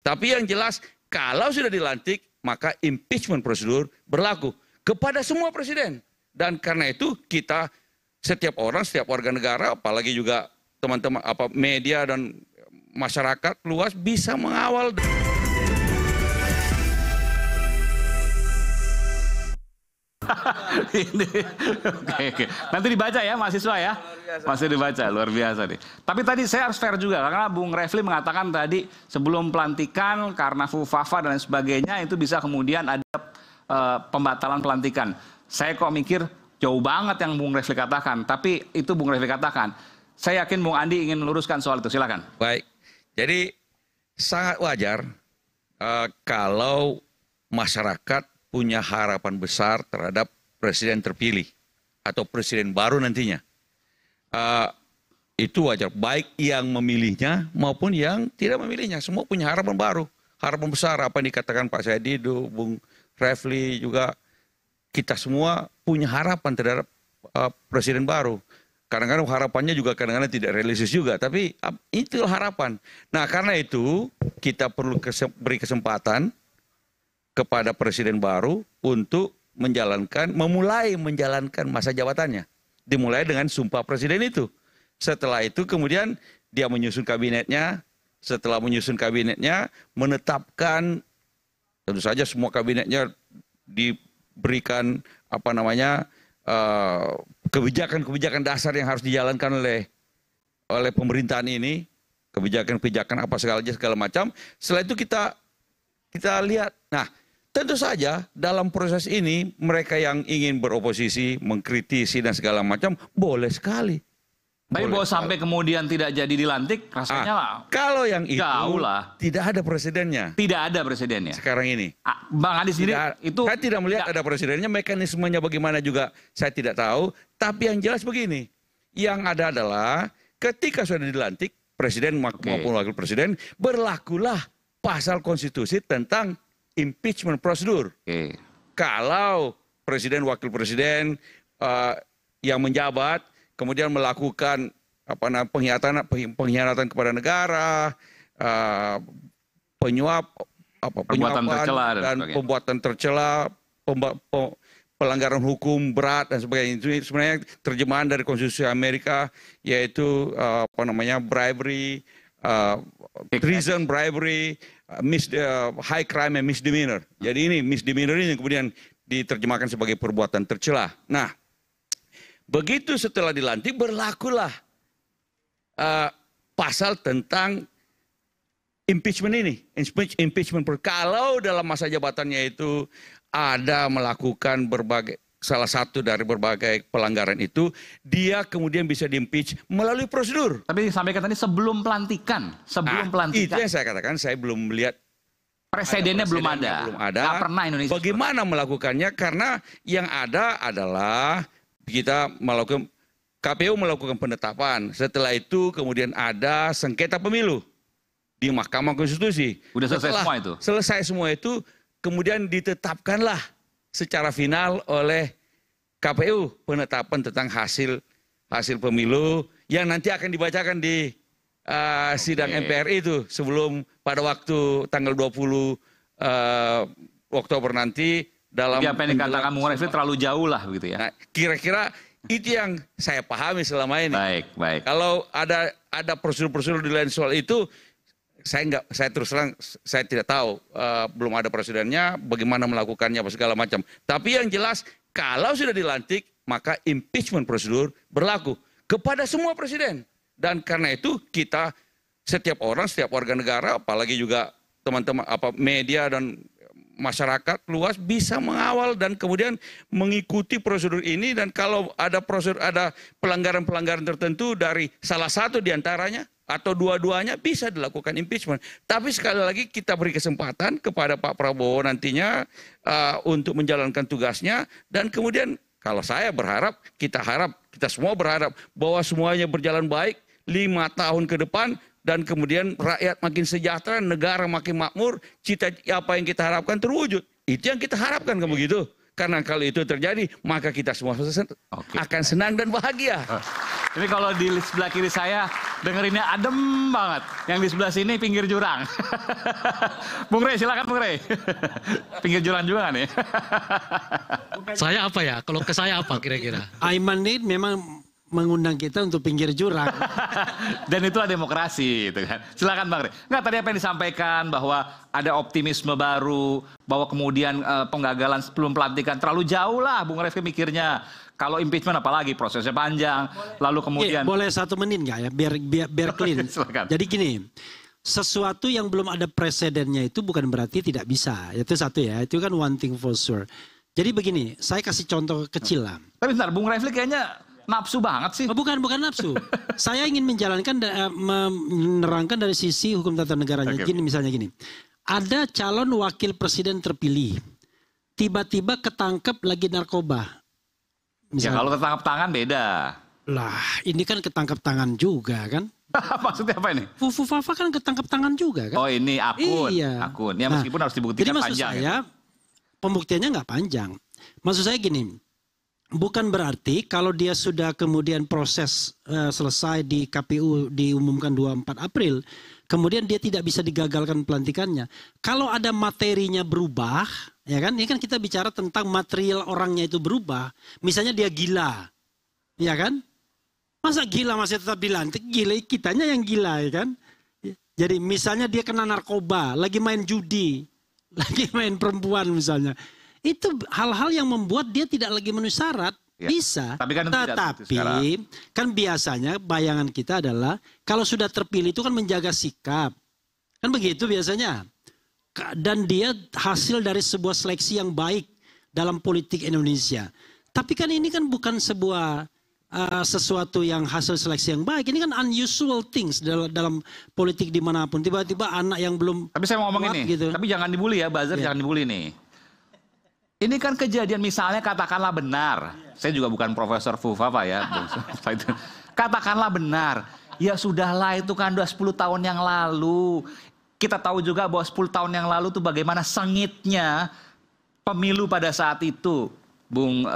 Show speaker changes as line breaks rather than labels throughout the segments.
Tapi yang jelas kalau sudah dilantik maka impeachment prosedur berlaku kepada semua presiden. Dan karena itu kita setiap orang, setiap warga negara, apalagi juga teman-teman media dan masyarakat luas bisa mengawal.
Oke. Nanti dibaca ya mahasiswa ya. Masih dibaca, luar biasa nih. Tapi tadi saya harus fair juga karena Bung Refli mengatakan tadi sebelum pelantikan karena fufafa dan lain sebagainya itu bisa kemudian ada pembatalan pelantikan. Saya kok mikir jauh banget yang Bung Refli katakan, tapi itu Bung Refli katakan. Saya yakin Bung Andi ingin meluruskan soal itu, silakan.
Baik, jadi sangat wajar kalau masyarakat punya harapan besar terhadap presiden terpilih atau presiden baru nantinya. Itu wajar, baik yang memilihnya maupun yang tidak memilihnya. Semua punya harapan baru, harapan besar. Apa yang dikatakan Pak Saidido, Bung Refli juga, kita semua punya harapan terhadap presiden baru. Kadang-kadang harapannya juga kadang-kadang tidak realistis juga, tapi itu harapan. Nah karena itu kita perlu beri kesempatan kepada presiden baru untuk memulai menjalankan masa jabatannya. Dimulai dengan sumpah presiden itu. Setelah itu kemudian dia menyusun kabinetnya. Setelah menyusun kabinetnya, menetapkan, tentu saja semua kabinetnya diberikan kebijakan-kebijakan dasar yang harus dijalankan oleh pemerintahan ini. Kebijakan-kebijakan apa segala macam. Setelah itu kita lihat. Nah, tentu saja dalam proses ini mereka yang ingin beroposisi, mengkritisi dan segala macam boleh sekali.
Tapi bahwa sampai kemudian tidak jadi dilantik rasanya
kalau yang itu
lah.
Tidak ada presidennya.
Tidak ada presidennya.
Sekarang ini.
Bang Andi sendiri itu
saya tidak melihat ada presidennya, mekanismenya bagaimana juga saya tidak tahu, tapi yang jelas begini. Yang ada adalah ketika sudah dilantik presiden maupun wakil presiden, berlakulah pasal konstitusi tentang impeachment prosedur. Kalau presiden wakil presiden yang menjabat kemudian melakukan pengkhianatan kepada negara, penyuapan dan pembuatan tercela, pelanggaran hukum berat dan sebagainya. Itu sebenarnya terjemahan dari konstitusi Amerika, yaitu bribery, treason, bribery, high crime and misdemeanor. Jadi ini misdemeanor ini kemudian diterjemahkan sebagai perbuatan tercela. Nah, begitu setelah dilantik berlakulah pasal tentang impeachment ini. Impeachment. Kalau dalam masa jabatannya itu ada melakukan salah satu dari berbagai pelanggaran itu, dia kemudian bisa diimpeach melalui prosedur.
Tapi sampaikan tadi sebelum pelantikan.
Itu yang saya katakan, saya belum melihat.
Presidennya belum ada. Nggak pernah Indonesia.
Bagaimana melakukannya? Karena yang ada adalah KPU melakukan penetapan. Setelah itu kemudian ada sengketa pemilu di Mahkamah Konstitusi.
Udah selesai semua itu?
Selesai semua itu, kemudian ditetapkanlah secara final oleh KPU penetapan tentang hasil pemilu yang nanti akan dibacakan di sidang MPR itu sebelum pada waktu tanggal 20 Oktober nanti.
Jadi apa yang dikatakan Bung Refli terlalu jauh lah begitu ya.
Nah, kira-kira itu yang saya pahami selama ini.
Baik.
Kalau ada prosedur-prosedur di lain soal itu, saya terus terang saya tidak tahu, belum ada presidennya, bagaimana melakukannya apa segala macam. Tapi yang jelas kalau sudah dilantik maka impeachment prosedur berlaku kepada semua presiden. Dan karena itu kita setiap orang, setiap warga negara, apalagi juga teman-teman media dan masyarakat luas bisa mengawal dan kemudian mengikuti prosedur ini. Dan kalau ada pelanggaran-pelanggaran tertentu dari salah satu diantaranya atau dua-duanya bisa dilakukan impeachment. Tapi sekali lagi kita beri kesempatan kepada Pak Prabowo nantinya untuk menjalankan tugasnya. Dan kemudian kalau saya berharap, kita semua berharap bahwa semuanya berjalan baik 5 tahun ke depan. Dan kemudian rakyat makin sejahtera, negara makin makmur, cita apa yang kita harapkan terwujud. Itu yang kita harapkan kan begitu. Karena kalau itu terjadi, maka kita semua akan senang dan bahagia.
Ini kalau di sebelah kiri saya dengerinnya adem banget. Yang di sebelah sini pinggir jurang. Bung Rey, silakan Bung Rey. Pinggir jurang juga kan ya?
Saya apa ya? Kalau ke saya apa kira-kira?
Aiman ini memang mengundang kita untuk pinggir jurang.
Dan itulah demokrasi, gitu kan. Silakan Bang Rey. Enggak, tadi apa yang disampaikan bahwa ada optimisme baru, bahwa kemudian penggagalan sebelum pelantikan terlalu jauh lah Bung Refli mikirnya. Kalau impeachment apalagi prosesnya panjang, lalu kemudian...
Boleh 1 menit nggak ya, biar clean. Jadi gini, sesuatu yang belum ada presidennya itu bukan berarti tidak bisa. Itu satu ya, itu kan one thing for sure. Jadi begini, saya kasih contoh kecil lah.
Tapi bentar, Bung Refli kayaknya nafsu banget sih.
Bukan nafsu. Saya ingin menjalankan, menerangkan dari sisi hukum tata negaranya. Okay. Gini misalnya gini. Ada calon wakil presiden terpilih. Tiba-tiba ketangkep lagi narkoba.
Ya
Misalnya.
kalau ketangkep tangan beda.
Lah ini kan ketangkep tangan juga kan.
Maksudnya apa ini?
Fufafa kan ketangkep tangan juga kan.
Oh ini akun.
Iya.
Akun. Ya meskipun harus dibuktikan
jadi
panjang.
Jadi maksud saya pembuktiannya nggak panjang. Maksud saya gini. Bukan berarti kalau dia sudah kemudian proses selesai di KPU diumumkan 24 April, kemudian dia tidak bisa digagalkan pelantikannya. Kalau ada materinya berubah, ya kan? Ini kan kita bicara tentang material orangnya itu berubah. Misalnya dia gila, ya kan? Masa gila masih tetap dilantik? Gila kitanya yang gila, ya kan? Jadi misalnya dia kena narkoba, lagi main judi, lagi main perempuan misalnya. Itu hal-hal yang membuat dia tidak lagi memenuhi syarat. Ya, bisa. Tapi kan biasanya bayangan kita adalah kalau sudah terpilih itu kan menjaga sikap. Kan begitu biasanya. Dan dia hasil dari sebuah seleksi yang baik dalam politik Indonesia. Tapi kan ini kan bukan sebuah sesuatu yang hasil seleksi yang baik. Ini kan unusual things dalam politik dimanapun. Tiba-tiba anak yang belum...
Tapi saya mau ngomong ini. Gitu. Tapi jangan dibully ya, buzzer jangan dibully nih. Ini kan kejadian misalnya katakanlah benar. Saya juga bukan Profesor Fufafa ya. Katakanlah benar. Ya sudahlah itu kan udah 10 tahun yang lalu. Kita tahu juga bahwa 10 tahun yang lalu tuh bagaimana sengitnya pemilu pada saat itu. Bung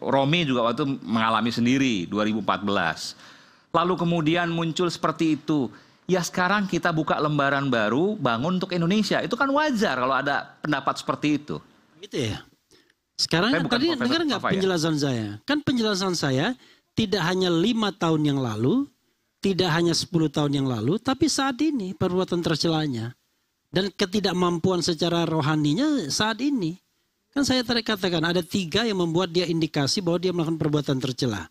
Romi juga waktu mengalami sendiri 2014. Lalu kemudian muncul seperti itu. Ya sekarang kita buka lembaran baru, bangun untuk Indonesia. Itu kan wajar kalau ada pendapat seperti itu.
Gitu ya. Sekarang kan tadi dengar nggak penjelasan saya? Kan penjelasan saya tidak hanya 5 tahun yang lalu, tidak hanya 10 tahun yang lalu, tapi saat ini perbuatan tercelanya. Dan ketidakmampuan secara rohaninya saat ini. Kan saya tadi katakan ada 3 yang membuat dia indikasi bahwa dia melakukan perbuatan tercela.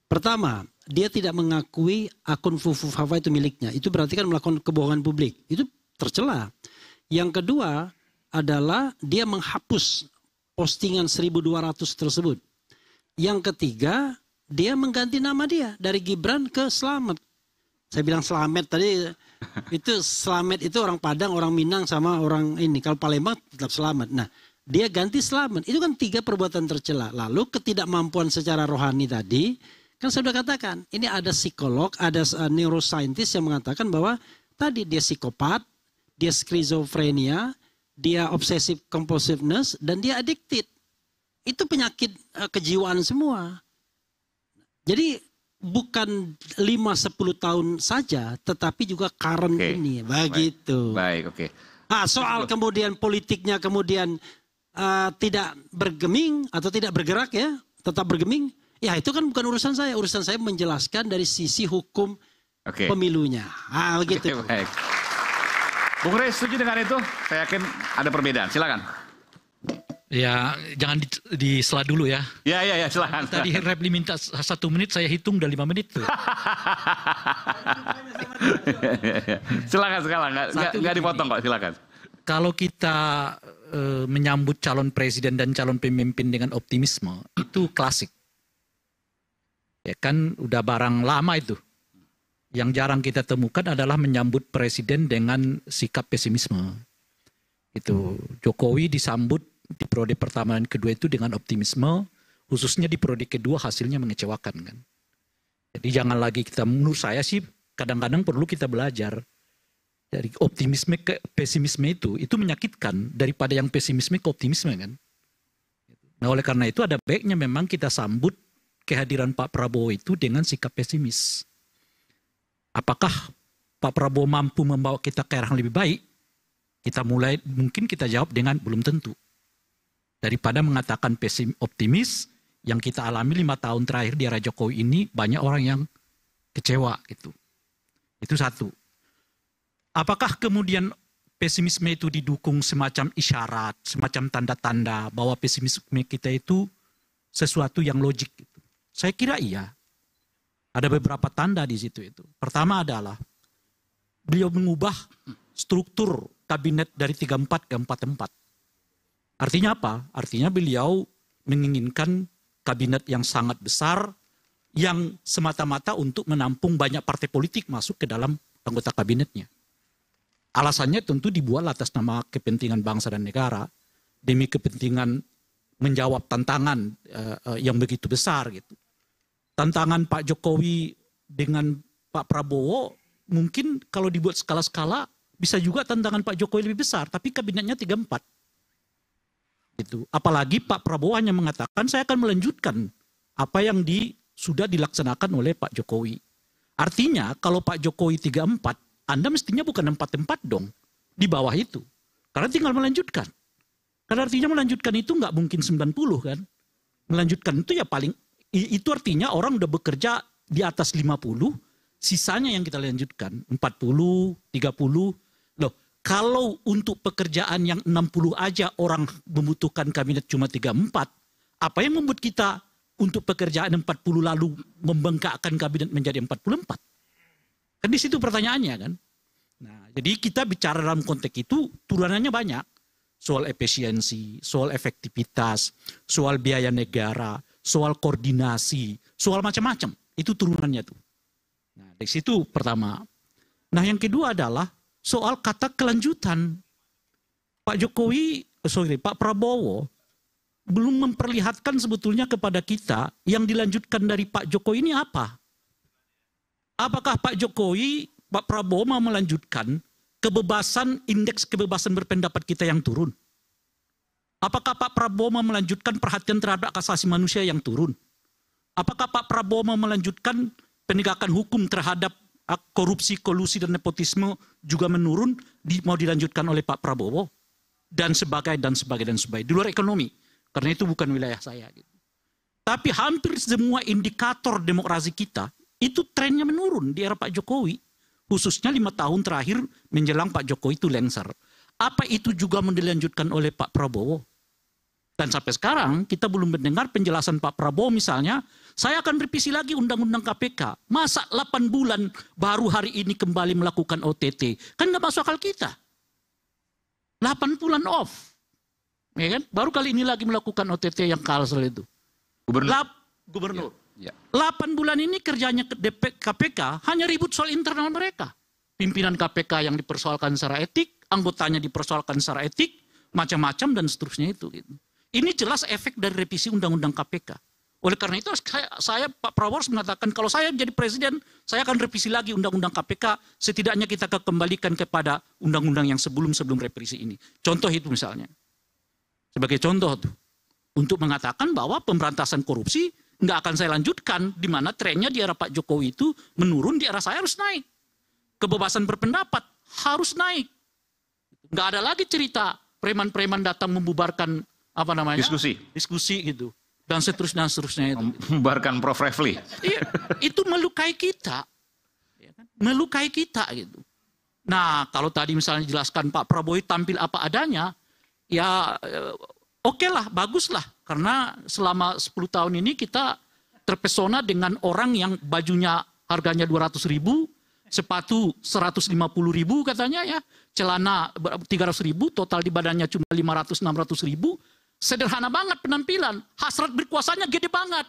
Pertama, dia tidak mengakui akun Fufafa itu miliknya. Itu berarti kan melakukan kebohongan publik. Itu tercela. Yang kedua adalah dia menghapus postingan 1.200 tersebut. Yang ketiga, dia mengganti nama dia dari Gibran ke Slamet. Saya bilang Slamet tadi, itu Slamet itu orang Padang, orang Minang sama orang ini. Kalau Palembang tetap Slamet. Nah, dia ganti Slamet. Itu kan 3 perbuatan tercela. Lalu ketidakmampuan secara rohani tadi, kan saya sudah katakan, ini ada psikolog, ada neuroscientist yang mengatakan bahwa tadi dia psikopat, dia skizofrenia, dia obsessive compulsiveness, dan dia addicted. Itu penyakit kejiwaan semua. Jadi bukan 5-10 tahun saja, tetapi juga current ini. Begitu.
Baik, oke.
Nah, soal kemudian politiknya kemudian tidak bergeming atau tidak bergerak ya, tetap bergeming. Ya itu kan bukan urusan saya. Urusan saya menjelaskan dari sisi hukum pemilunya. Ah, begitu.
Baik. Bung Rey setuju dengan itu? Saya yakin ada perbedaan. Silakan.
Ya jangan disela dulu ya.
Ya silakan.
Tadi Refli minta 1 menit, saya hitung udah 5 menit tuh.
Silakan. Nggak dipotong kok. Silakan.
Kalau kita menyambut calon presiden dan calon pemimpin dengan optimisme, itu klasik. Ya kan udah barang lama itu. Yang jarang kita temukan adalah menyambut presiden dengan sikap pesimisme. Itu Jokowi disambut di periode pertama dan kedua itu dengan optimisme, khususnya di periode kedua hasilnya mengecewakan kan. Jadi jangan lagi kita, menurut saya sih kadang-kadang perlu kita belajar dari optimisme ke pesimisme itu menyakitkan daripada yang pesimisme ke optimisme kan. Nah oleh karena itu ada baiknya memang kita sambut kehadiran Pak Prabowo itu dengan sikap pesimis. Apakah Pak Prabowo mampu membawa kita ke arah yang lebih baik? Mungkin kita jawab dengan belum tentu. Daripada mengatakan optimis, yang kita alami 5 tahun terakhir di era Jokowi ini banyak orang yang kecewa gitu. Itu satu. Apakah kemudian pesimisme itu didukung semacam isyarat, semacam tanda-tanda bahwa pesimisme kita itu sesuatu yang logik gitu. Saya kira iya. Ada beberapa tanda di situ itu. Pertama adalah beliau mengubah struktur kabinet dari 34 ke 44. Artinya apa? Artinya beliau menginginkan kabinet yang sangat besar yang semata-mata untuk menampung banyak partai politik masuk ke dalam anggota kabinetnya. Alasannya tentu dibuat atas nama kepentingan bangsa dan negara demi kepentingan menjawab tantangan yang begitu besar gitu. Tantangan Pak Jokowi dengan Pak Prabowo mungkin kalau dibuat skala-skala bisa juga tantangan Pak Jokowi lebih besar, tapi kabinetnya 34. Gitu. Apalagi Pak Prabowo hanya mengatakan saya akan melanjutkan apa yang sudah dilaksanakan oleh Pak Jokowi. Artinya kalau Pak Jokowi 34, Anda mestinya bukan 44 dong, di bawah itu. Karena tinggal melanjutkan. Karena artinya melanjutkan itu nggak mungkin 90 kan. Melanjutkan itu ya paling, itu artinya orang udah bekerja di atas 50, sisanya yang kita lanjutkan. 40, 30, loh. Kalau untuk pekerjaan yang 60 aja orang membutuhkan kabinet cuma 34, apa yang membuat kita untuk pekerjaan 40 lalu membengkakkan kabinet menjadi 44? Kan di situ pertanyaannya kan. Nah, jadi kita bicara dalam konteks itu turunannya banyak. Soal efisiensi, soal efektivitas, soal biaya negara, soal koordinasi, soal macam-macam. Itu turunannya tuh. Nah, dari situ pertama. Nah, yang kedua adalah soal kata kelanjutan. Pak Prabowo belum memperlihatkan sebetulnya kepada kita yang dilanjutkan dari Pak Jokowi ini apa. Apakah Pak Prabowo mau melanjutkan indeks kebebasan berpendapat kita yang turun? Apakah Pak Prabowo mau melanjutkan perhatian terhadap hak asasi manusia yang turun? Apakah Pak Prabowo mau melanjutkan penegakan hukum terhadap korupsi, kolusi, dan nepotisme juga menurun, mau dilanjutkan oleh Pak Prabowo? Dan sebagainya. Di luar ekonomi. Karena itu bukan wilayah saya. Gitu. Tapi hampir semua indikator demokrasi kita, itu trennya menurun di era Pak Jokowi. Khususnya 5 tahun terakhir menjelang Pak Jokowi itu lengser. Apa itu juga mau dilanjutkan oleh Pak Prabowo? Dan sampai sekarang kita belum mendengar penjelasan Pak Prabowo misalnya, saya akan revisi lagi undang-undang KPK. Masa 8 bulan baru hari ini kembali melakukan OTT? Kan nggak masuk akal kita. 8 bulan off. Ya kan? Baru kali ini lagi melakukan OTT yang Kalsel itu. Gubernur. Ya. 8 bulan ini kerjanya KPK hanya ribut soal internal mereka. Pimpinan KPK yang dipersoalkan secara etik, anggotanya dipersoalkan secara etik, macam-macam dan seterusnya itu. Gitu. Ini jelas efek dari revisi undang-undang KPK. Oleh karena itu saya Pak Prabowo harus mengatakan kalau saya jadi presiden, saya akan revisi lagi undang-undang KPK, setidaknya kita akan kembalikan kepada undang-undang yang sebelum revisi ini. Contoh itu misalnya. Sebagai contoh tuh. Untuk mengatakan bahwa pemberantasan korupsi nggak akan saya lanjutkan, di mana trennya di era Pak Jokowi itu menurun, di era saya harus naik. Kebebasan berpendapat harus naik. Nggak ada lagi cerita preman-preman datang membubarkan diskusi gitu, dan seterusnya itu.
Membubarkan Prof. Refli.
Iya, itu melukai kita, melukai kita gitu. Nah, kalau tadi misalnya jelaskan Pak Prabowo tampil apa adanya, ya oke lah, bagus lah. Karena selama 10 tahun ini kita terpesona dengan orang yang bajunya harganya 200.000, sepatu 150.000 katanya ya, celana 300.000, total di badannya cuma 500-600.000. Sederhana banget penampilan, hasrat berkuasanya gede banget.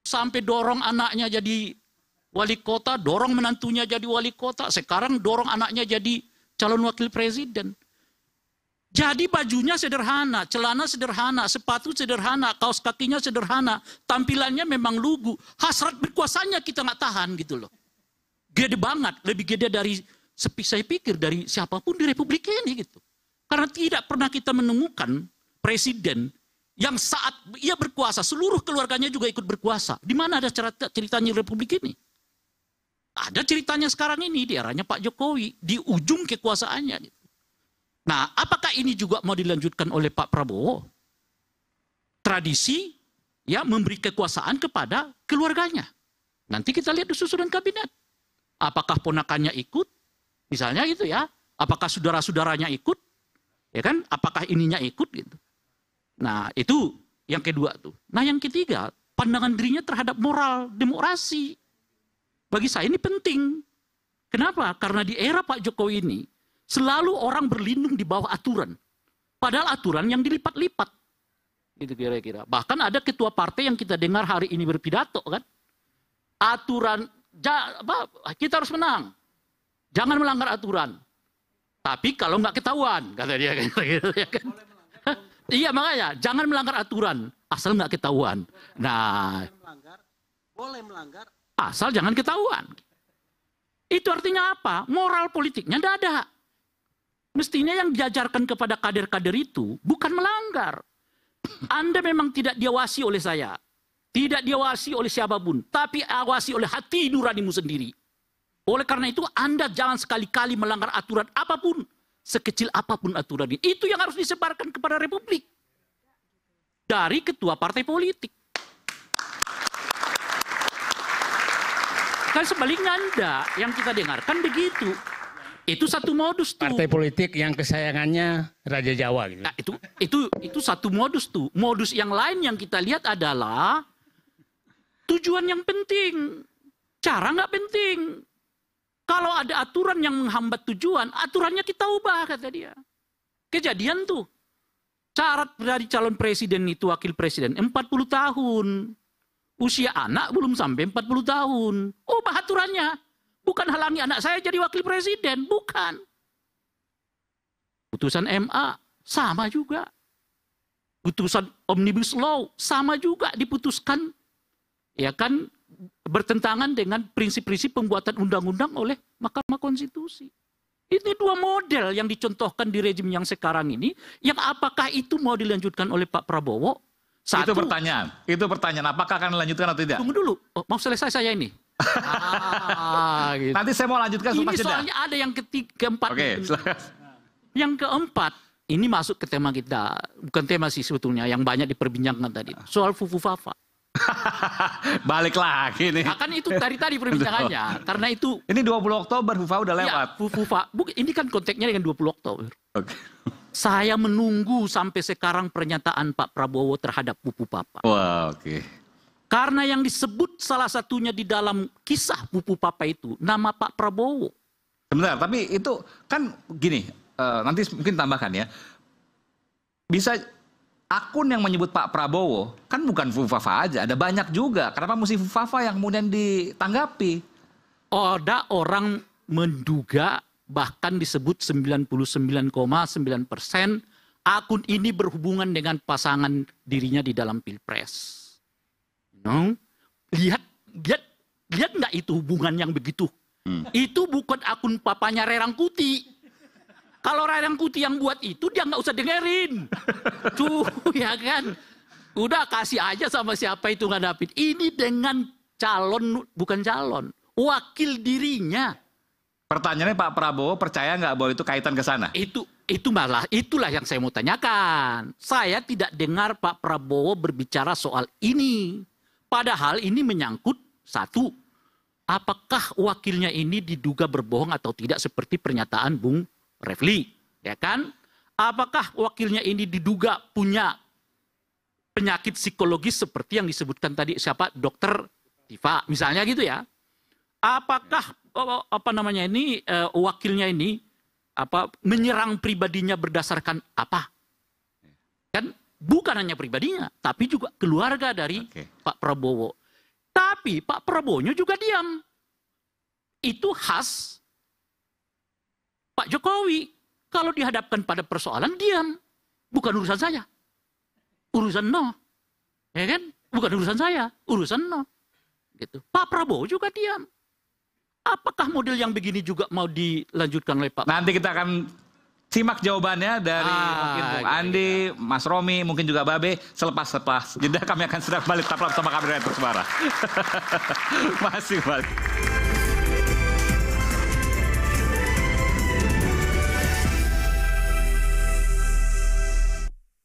Sampai dorong anaknya jadi wali kota, dorong menantunya jadi wali kota, sekarang dorong anaknya jadi calon wakil presiden. Jadi bajunya sederhana, celana sederhana, sepatu sederhana, kaos kakinya sederhana, tampilannya memang lugu. Hasrat berkuasanya kita nggak tahan gitu loh. Gede banget, lebih gede dari, saya pikir dari siapapun di Republik ini gitu. Karena tidak pernah kita menemukan presiden yang saat ia berkuasa, seluruh keluarganya juga ikut berkuasa. Di mana ada ceritanya Republik ini? Ada ceritanya sekarang ini di eranya Pak Jokowi, di ujung kekuasaannya. Nah, apakah ini juga mau dilanjutkan oleh Pak Prabowo? Tradisi ya memberi kekuasaan kepada keluarganya. Nanti kita lihat di susunan kabinet. Apakah ponakannya ikut? Misalnya gitu ya. Apakah saudara-saudaranya ikut? Ya kan? Apakah ininya ikut gitu? Nah, itu yang kedua tuh. Nah, yang ketiga, pandangan dirinya terhadap moral demokrasi. Bagi saya ini penting. Kenapa? Karena di era Pak Jokowi ini selalu orang berlindung di bawah aturan. Padahal aturan yang dilipat-lipat. Gitu kira-kira. Bahkan ada ketua partai yang kita dengar hari ini berpidato kan. Aturan, kita harus menang. Jangan melanggar aturan. Tapi kalau nggak ketahuan, kata dia. Kan? Iya makanya, jangan melanggar aturan, asal nggak ketahuan. Nah,
boleh melanggar,
asal jangan ketahuan. Itu artinya apa? Moral politiknya tidak ada. Mestinya yang diajarkan kepada kader-kader itu bukan melanggar. Anda memang tidak diawasi oleh saya. Tidak diawasi oleh siapapun. Tapi awasi oleh hati nuranimu sendiri. Oleh karena itu Anda jangan sekali-kali melanggar aturan apapun. Sekecil apapun aturan ini. Itu yang harus disebarkan kepada Republik. Dari ketua partai politik. Kan sebaliknya Anda yang kita dengarkan begitu. Itu satu modus tuh.
Partai politik yang kesayangannya Raja Jawa gitu.
Nah, itu satu modus tuh. Modus yang lain yang kita lihat adalah tujuan yang penting. Cara nggak penting. Kalau ada aturan yang menghambat tujuan, aturannya kita ubah, kata dia. Kejadian tuh. Syarat dari calon presiden itu wakil presiden 40 tahun. Usia anak belum sampai 40 tahun. Ubah aturannya. Bukan halangi anak saya jadi wakil presiden. Bukan. Putusan MA sama juga. Putusan Omnibus Law sama juga diputuskan. Ya kan, bertentangan dengan prinsip-prinsip pembuatan undang-undang oleh Mahkamah Konstitusi. Ini dua model yang dicontohkan di rejim yang sekarang ini, yang apakah itu mau dilanjutkan oleh Pak Prabowo?
Itu pertanyaan. Apakah akan dilanjutkan atau tidak?
Tunggu dulu, mau selesai saya ini. Gitu.
Nanti saya mau lanjutkan
ini soalnya ada yang keempat. Oke, silakan. Yang keempat, ini masuk ke tema kita. Bukan tema sih sebetulnya, yang banyak diperbincangkan tadi. Soal Fufu Fafa.
Balik lagi nih.
Akan itu tadi perbincangannya. Karena itu.
Ini 20 Oktober FUFA udah lewat.
Ya, FUFA. Ini kan konteksnya dengan 20 Oktober.
Okay.
Saya menunggu sampai sekarang pernyataan Pak Prabowo terhadap Pupu Papa.
Wah, oke.
Karena yang disebut salah satunya di dalam kisah Pupu Papa itu nama Pak Prabowo.
Sebentar, tapi itu kan gini. Nanti mungkin tambahkan ya. Bisa akun yang menyebut Pak Prabowo kan bukan Fufafa aja, ada banyak juga. Kenapa mesti Fufafa yang kemudian ditanggapi? Ada
orang menduga, bahkan disebut 99,9% akun ini berhubungan dengan pasangan dirinya di dalam Pilpres. Lihat nggak itu hubungan yang begitu? Itu bukan akun papanya Rerangkuti. Kalau Rerangkuti yang buat itu, dia nggak usah dengerin. Tuh, ya kan. Udah kasih aja sama siapa itu ngadapin. Ini dengan bukan calon, wakil dirinya.
Pertanyaannya Pak Prabowo percaya nggak bahwa itu kaitan ke sana?
Itulah yang saya mau tanyakan. Saya tidak dengar Pak Prabowo berbicara soal ini. Padahal ini menyangkut satu, apakah wakilnya ini diduga berbohong atau tidak seperti pernyataan Bung Refli, ya kan? Apakah wakilnya ini diduga punya penyakit psikologis seperti yang disebutkan tadi siapa? Dokter Tifa, misalnya gitu ya. Apakah wakilnya ini menyerang pribadinya berdasarkan apa? Kan bukan hanya pribadinya, tapi juga keluarga dari Pak Prabowo. Tapi Pak Prabowo-nya juga diam. Itu khas Pak Jokowi. Kalau dihadapkan pada persoalan diam. Bukan urusan saya. Urusan no. Ya kan? Bukan urusan saya. Urusan no. Gitu. Pak Prabowo juga diam. Apakah model yang begini juga mau dilanjutkan oleh Pak?
Nanti kita akan simak jawabannya dari mungkin Bung Andi, Mas Romi, mungkin juga Babe selepas jeda kami akan segera balik tetaplah bersama kami dari Tersuara. Masih balik.